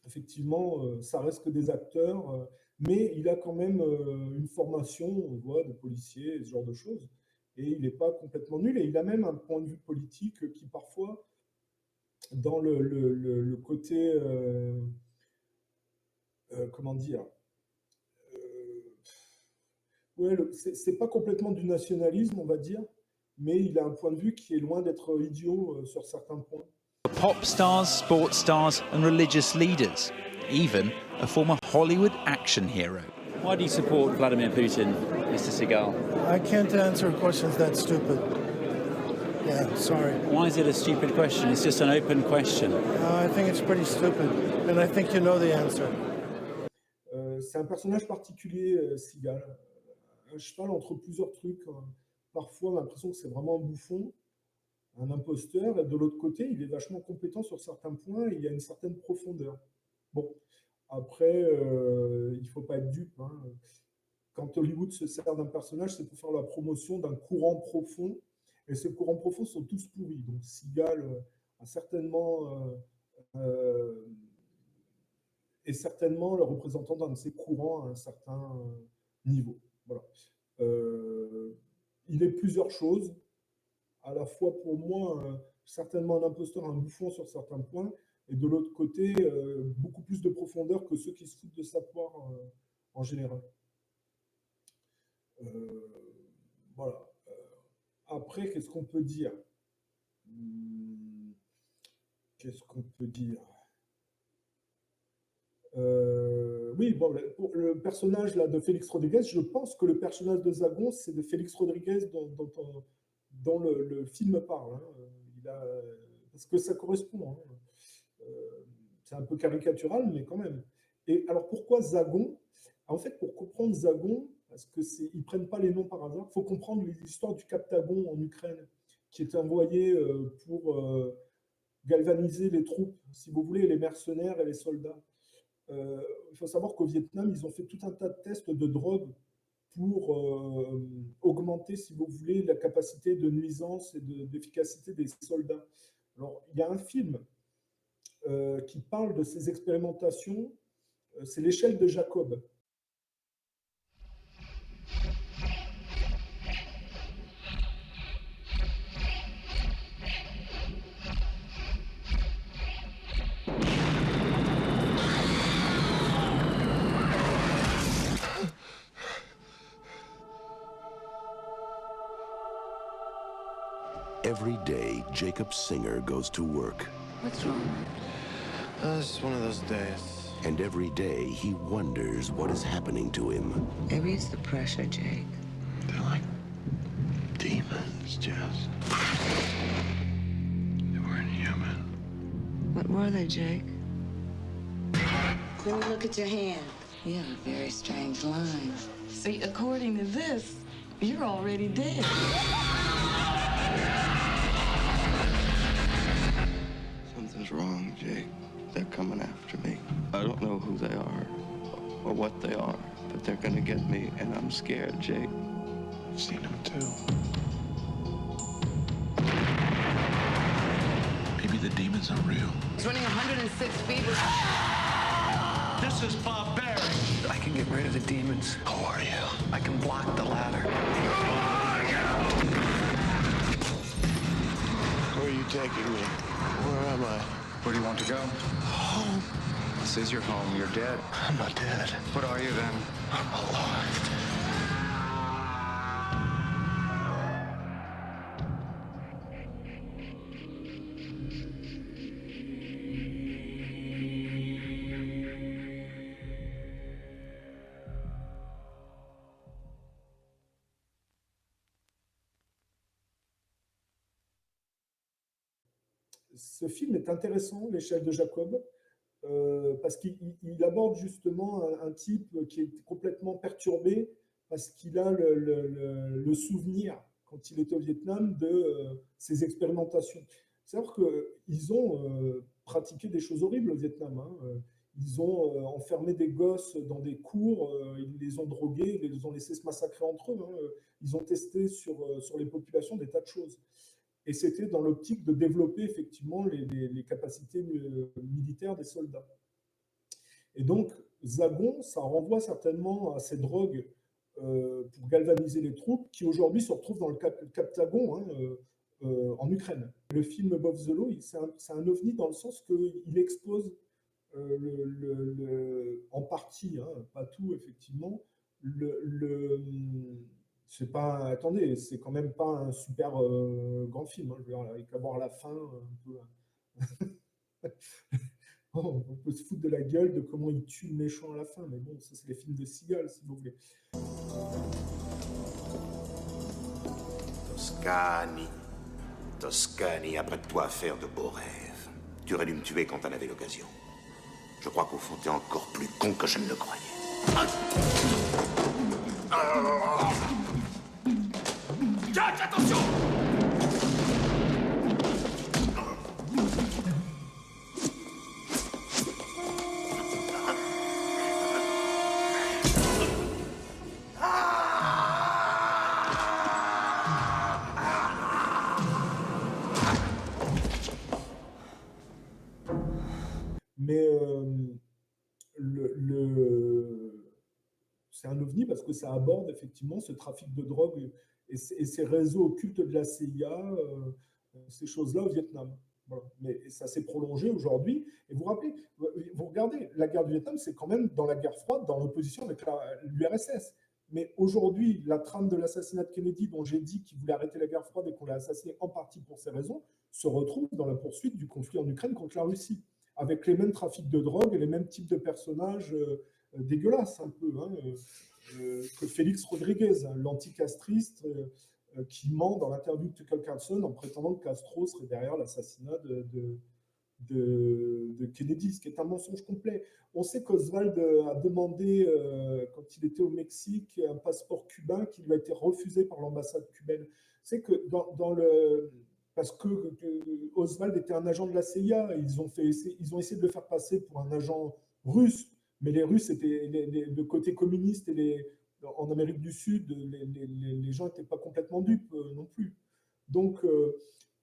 effectivement, ça reste que des acteurs, mais il a quand même une formation, on voit, de policier, ce genre de choses. Et il n'est pas complètement nul. Et il a même un point de vue politique qui, parfois, dans le côté, comment dire, ouais, c'est pas complètement du nationalisme, on va dire, mais il a un point de vue qui est loin d'être idiot sur certains points. Pop stars, sports stars, and religious leaders, even a former Hollywood action hero. Why do you support Vladimir Putin, Mr. Seagal? I can't answer questions that stupid. Yeah, sorry. Why is it a stupid question? It's just an open question. I think it's pretty stupid, and I think you know the answer. C'est un personnage particulier, Seagal. Un cheval entre plusieurs trucs. Parfois, on a l'impression que c'est vraiment un bouffon, un imposteur, et de l'autre côté, il est vachement compétent sur certains points et il y a une certaine profondeur. Bon, après, il ne faut pas être dupe. Hein. Quand Hollywood se sert d'un personnage, c'est pour faire la promotion d'un courant profond, et ces courants profonds sont tous pourris. Donc Seagal a certainement, est certainement le représentant d'un de ces courants à un certain niveau. Voilà. Il est plusieurs choses, à la fois pour moi certainement un imposteur, un bouffon sur certains points, et de l'autre côté beaucoup plus de profondeur que ceux qui se foutent de sa poire en général. Voilà. Après, qu'est-ce qu'on peut dire? Qu'est-ce qu'on peut dire? Oui, bon, pour le personnage là, de Félix Rodriguez, je pense que le personnage de Zagon, c'est de Félix Rodriguez dont le film parle. Hein. Parce que ça correspond. Hein. C'est un peu caricatural, mais quand même. Et alors, pourquoi Zagon? En fait, pour comprendre Zagon, parce qu'ils ne prennent pas les noms par hasard, il faut comprendre l'histoire du Captagon en Ukraine, qui est envoyé pour galvaniser les troupes, si vous voulez, les mercenaires et les soldats. Il faut savoir qu'au Vietnam, ils ont fait tout un tas de tests de drogue pour augmenter, si vous voulez, la capacité de nuisance et d'efficacité des soldats. Alors, il y a un film qui parle de ces expérimentations, c'est l'échelle de Jacob. Every day, Jacob Singer goes to work. What's wrong? It's one of those days. And every day, he wonders what is happening to him. Maybe it's the pressure, Jake. They're like demons, Jess. They weren't human. What were they, Jake? Let me look at your hand. You have a very strange line. See, according to this, you're already dead. Something's wrong, Jake. They're coming after me. I don't know who they are or what they are, but they're gonna get me, and I'm scared, Jake. I've seen them too. Maybe the demons are real. It's running 106 feet. This is barbaric. I can get rid of the demons. Who are you? I can block the ladder. Where are you taking me? Where am I? Where do you want to go? Home. This is your home. You're dead. I'm not dead. What are you then? I'm alive. Ce film est intéressant, l'échelle de Jacob, parce qu'il aborde justement un type qui est complètement perturbé parce qu'il a le souvenir, quand il était au Vietnam, de ses expérimentations. C'est-à-dire qu'ils ont pratiqué des choses horribles au Vietnam. Hein. Ils ont enfermé des gosses dans des cours, ils les ont drogués, ils les ont laissés se massacrer entre eux. Hein. Ils ont testé sur les populations des tas de choses. Et c'était dans l'optique de développer effectivement les capacités militaires des soldats. Et donc, Zagon, ça renvoie certainement à ces drogues pour galvaniser les troupes qui aujourd'hui se retrouvent dans le Cap Zagon, en Ukraine. Le film Above the Law, c'est un ovni dans le sens qu'il expose en partie, pas tout effectivement, c'est pas, attendez, c'est quand même pas un super grand film, je veux dire, avec à voir la fin un peu. On peut se foutre de la gueule de comment il tue le méchant à la fin, mais bon, ça c'est les films de Seagal, si vous voulez. Toscani, apprête-toi à faire de beaux rêves. Tu aurais dû me tuer quand t'en avais l'occasion. Je crois qu'au fond, t'es encore plus con que je ne le croyais. Jack, attention! Mais c'est un ovni parce que ça aborde effectivement ce trafic de drogue et ces réseaux occultes de la CIA, ces choses-là au Vietnam. Voilà. Mais ça s'est prolongé aujourd'hui. Et vous rappelez, vous regardez, la guerre du Vietnam, c'est quand même dans la guerre froide, dans l'opposition avec l'URSS. Mais aujourd'hui, la trame de l'assassinat de Kennedy, dont j'ai dit qu'il voulait arrêter la guerre froide et qu'on l'a assassiné en partie pour ces raisons, se retrouve dans la poursuite du conflit en Ukraine contre la Russie, avec les mêmes trafics de drogue et les mêmes types de personnages dégueulasses, un peu, que Félix Rodriguez, l'anticastriste qui ment dans l'interview de Tucker Carlson en prétendant que Castro serait derrière l'assassinat de Kennedy, ce qui est un mensonge complet. On sait qu'Oswald a demandé, quand il était au Mexique, un passeport cubain qui lui a été refusé par l'ambassade cubaine. C'est que parce que Oswald était un agent de la CIA, ils ont essayé de le faire passer pour un agent russe, mais les Russes étaient de côté communiste et en Amérique du Sud, les gens n'étaient pas complètement dupes non plus. Donc,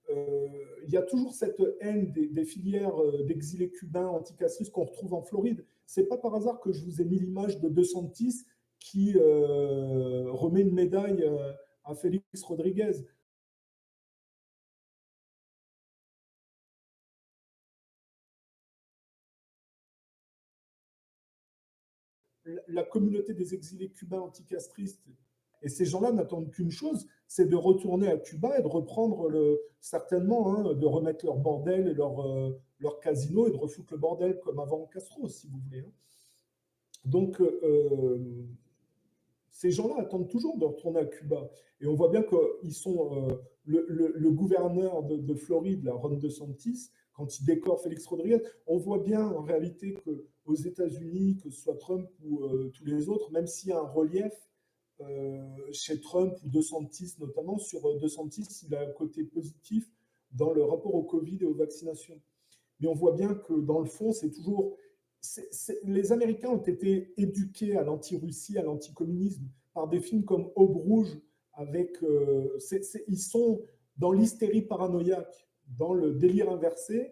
il y a toujours cette haine des filières d'exilés cubains anticastristes qu'on retrouve en Floride. C'est pas par hasard que je vous ai mis l'image de DeSantis qui remet une médaille à Félix Rodriguez. La communauté des exilés cubains anticastristes, et ces gens-là n'attendent qu'une chose, c'est de retourner à Cuba et de reprendre, certainement, de remettre leur bordel et leur casino et de refoutre le bordel comme avant Castro, si vous voulez. Donc, ces gens-là attendent toujours de retourner à Cuba. Et on voit bien qu'ils sont... le gouverneur de Floride, Ron DeSantis, quand il décore Félix Rodriguez, on voit bien en réalité qu'aux États-Unis, que ce soit Trump ou tous les autres, même s'il y a un relief chez Trump ou DeSantis notamment, sur DeSantis, il a un côté positif dans le rapport au Covid et aux vaccinations. Mais on voit bien que dans le fond, c'est toujours... les Américains ont été éduqués à l'anti-Russie, à l'anticommunisme, par des films comme Aube Rouge, avec... ils sont dans l'hystérie paranoïaque, dans le délire inversé.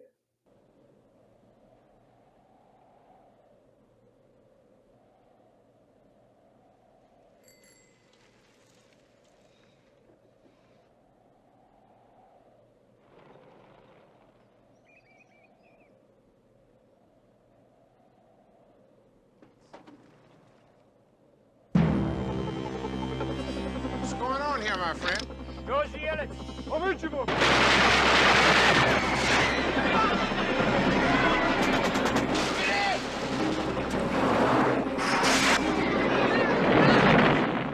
What's going on here, my friend?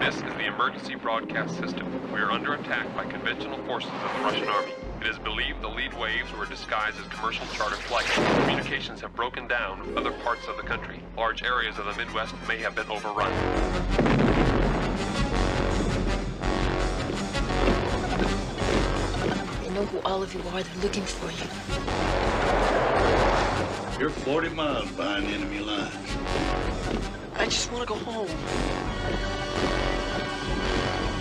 This is the emergency broadcast system. We are under attack by conventional forces of the Russian army. It is believed the lead waves were disguised as commercial charter flights. Communications have broken down with other parts of the country. Large areas of the Midwest may have been overrun. They know who all of you are. They're looking for you. You're 40 miles behind enemy lines. I just want to go home.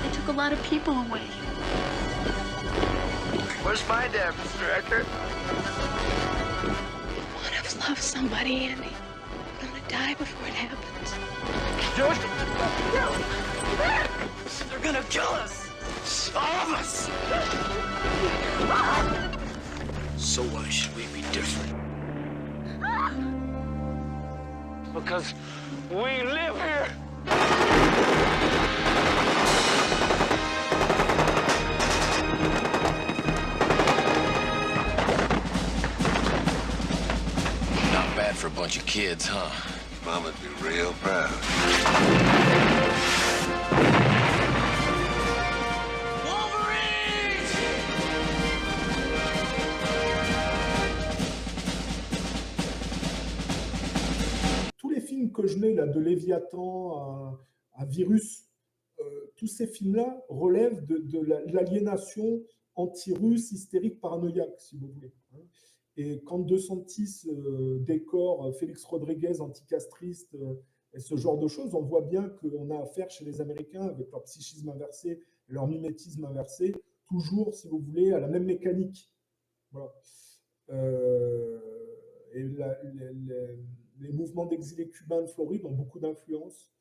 They took a lot of people away. Where's my dad, Mr. Eckert? I want to love somebody, Andy. I'm gonna die before it happens. They're gonna kill us! All of us! So why should we be different? Because we live here! Not bad for a bunch of kids, huh? Mama'd be real proud. Tous les films que je mets là, de Léviathan à Virus, tous ces films-là relèvent de l'aliénation anti-russe, hystérique, paranoïaque, si vous voulez. Et quand De Santis décore Félix Rodriguez anticastriste et ce genre de choses, on voit bien qu'on a affaire chez les Américains, avec leur psychisme inversé, leur mimétisme inversé, toujours, si vous voulez, à la même mécanique. Voilà. Et les mouvements d'exilés cubains de Floride ont beaucoup d'influence.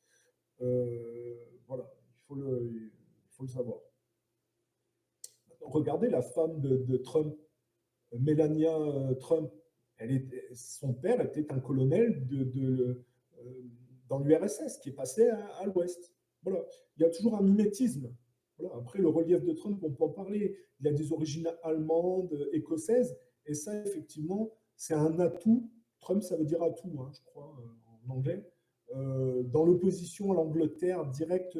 Voilà, il faut le savoir. Regardez la femme de Trump, Melania Trump. Son père était un colonel dans l'URSS qui est passé à l'Ouest. Voilà. Il y a toujours un mimétisme. Voilà. Après, le relief de Trump, on peut en parler. Il a des origines allemandes, écossaises. Et ça, effectivement, c'est un atout. Trump, ça veut dire atout, hein, je crois, en anglais. Dans l'opposition à l'Angleterre directe,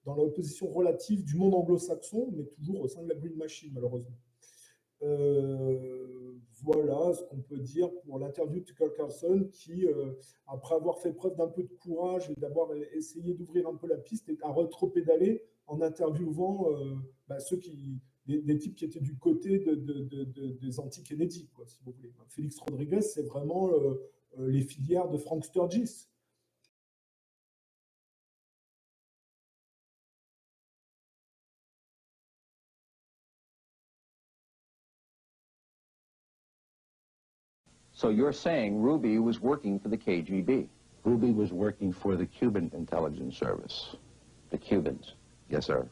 dans l'opposition relative du monde anglo-saxon, mais toujours au sein de la Green Machine, malheureusement. Voilà ce qu'on peut dire pour l'interview de Tucker Carlson qui, après avoir fait preuve d'un peu de courage et d'avoir essayé d'ouvrir un peu la piste, a rétropédalé en interviewant des types qui étaient du côté des anti-Kennedy, quoi, si vous voulez. Félix Rodriguez, c'est vraiment les filières de Frank Sturgis. So you're saying Ruby was working for the KGB? Ruby was working for the Cuban intelligence service. The Cubans? Yes, sir.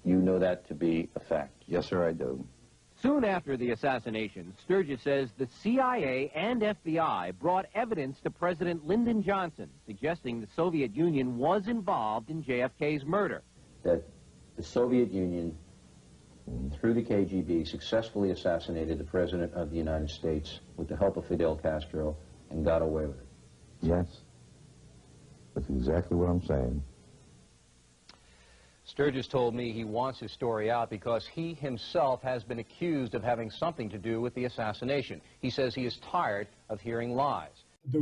You know that to be a fact? Yes, sir, I do. Soon after the assassination, Sturgis says the CIA and FBI brought evidence to President Lyndon Johnson, suggesting the Soviet Union was involved in JFK's murder. That the Soviet Union, through the KGB, successfully assassinated the President of the United States with the help of Fidel Castro and got away with it. Yes. That's exactly what I'm saying. Sturgis told me he wants his story out because he himself has been accused of having something to do with the assassination. He says he is tired of hearing lies. De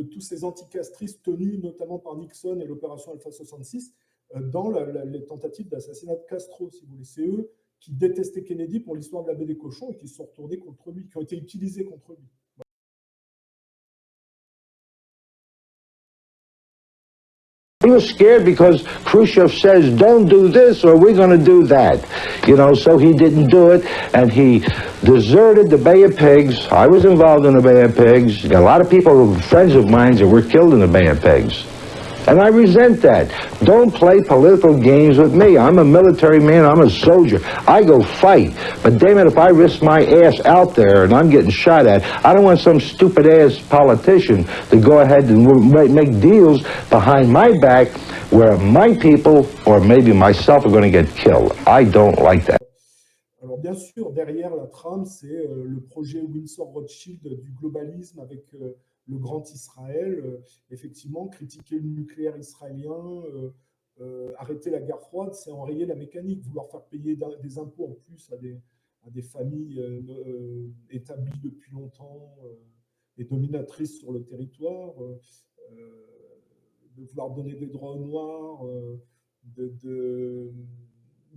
tous ces anticastristes tenus notamment par Nixon et l'opération Alpha 66 dans les tentatives d'assassinat de Castro, si vous voulez. C'est eux qui détestaient Kennedy pour l'histoire de la baie des cochons et qui se sont retournés contre lui, qui ont été utilisés contre lui. He was scared because Khrushchev says, don't do this or we're going to do that. You know, so he didn't do it, and he deserted the Bay of Pigs. I was involved in the Bay of Pigs. A lot of people, friends of mine, that were killed in the Bay of Pigs. And I resent that. Don't play political games with me. I'm a military man. I'm a soldier. I go fight. But damn it, if I risk my ass out there and I'm getting shot at, I don't want some stupid-ass politician to go ahead and make deals behind my back where my people or maybe myself are going to get killed. I don't like that. Alors bien sûr, derrière la trame, c'est le projet Windsor-Rothschild du globalisme avec le Grand Israël, effectivement, critiquer le nucléaire israélien, arrêter la guerre froide, c'est enrayer la mécanique, vouloir faire payer des impôts en plus à des familles établies depuis longtemps et dominatrices sur le territoire, de vouloir donner des droits aux Noirs,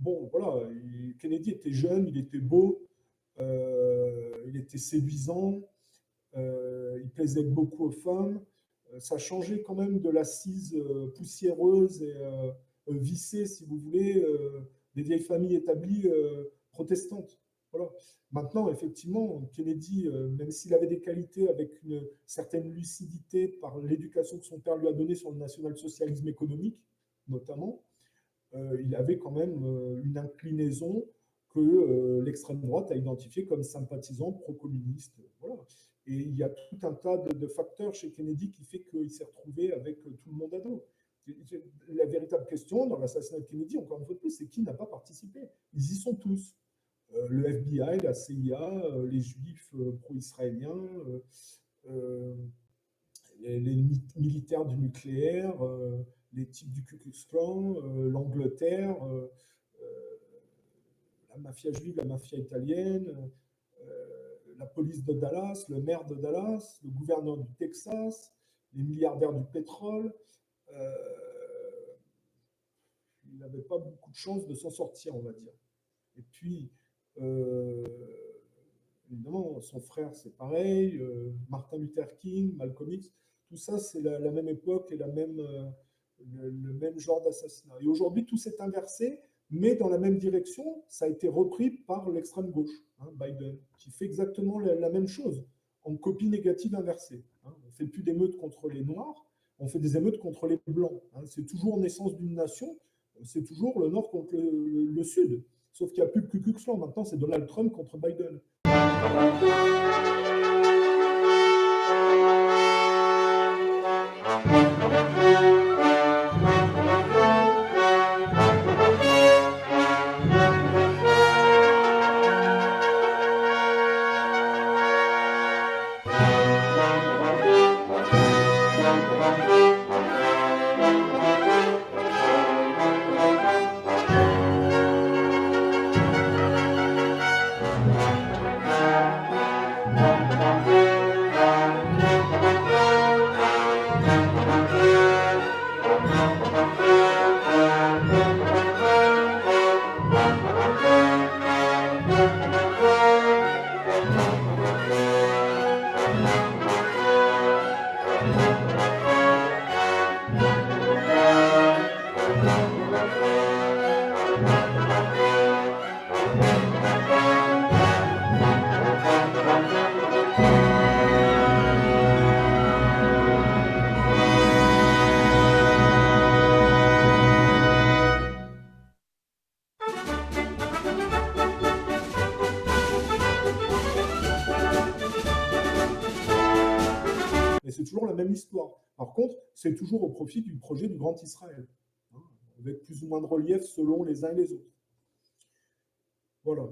Bon, voilà, Kennedy était jeune, il était beau, il était séduisant, il plaisait beaucoup aux femmes. Ça changeait quand même de l'assise poussiéreuse et vissée, si vous voulez, des vieilles familles établies protestantes. Voilà. Maintenant, effectivement, Kennedy, même s'il avait des qualités avec une certaine lucidité par l'éducation que son père lui a donnée sur le national-socialisme économique, notamment, il avait quand même une inclinaison que l'extrême droite a identifiée comme sympathisant pro-communiste. Voilà. Et il y a tout un tas de facteurs chez Kennedy qui fait qu'il s'est retrouvé avec tout le monde à dos. La véritable question dans l'assassinat de Kennedy, encore une fois de plus, c'est qui n'a pas participé. Ils y sont tous. Le FBI, la CIA, les juifs pro-israéliens, les militaires du nucléaire, les types du Ku Klux Klan, l'Angleterre, la mafia juive, la mafia italienne, la police de Dallas, le maire de Dallas, le gouverneur du Texas, les milliardaires du pétrole. Il n'avait pas beaucoup de chance de s'en sortir, on va dire. Et puis, évidemment, son frère, c'est pareil, Martin Luther King, Malcolm X, tout ça, c'est la même époque et le même genre d'assassinat. Et aujourd'hui, tout s'est inversé, mais dans la même direction, ça a été repris par l'extrême gauche, Biden, qui fait exactement la même chose, en copie négative inversée. On ne fait plus d'émeutes contre les Noirs, on fait des émeutes contre les Blancs. C'est toujours naissance d'une nation, c'est toujours le Nord contre le Sud. Sauf qu'il n'y a plus de Ku Klux Klan. Maintenant, c'est Donald Trump contre Biden. Et c'est toujours la même histoire. Par contre, c'est toujours au profit du projet du Grand Israël, avec plus ou moins de relief selon les uns et les autres. Voilà.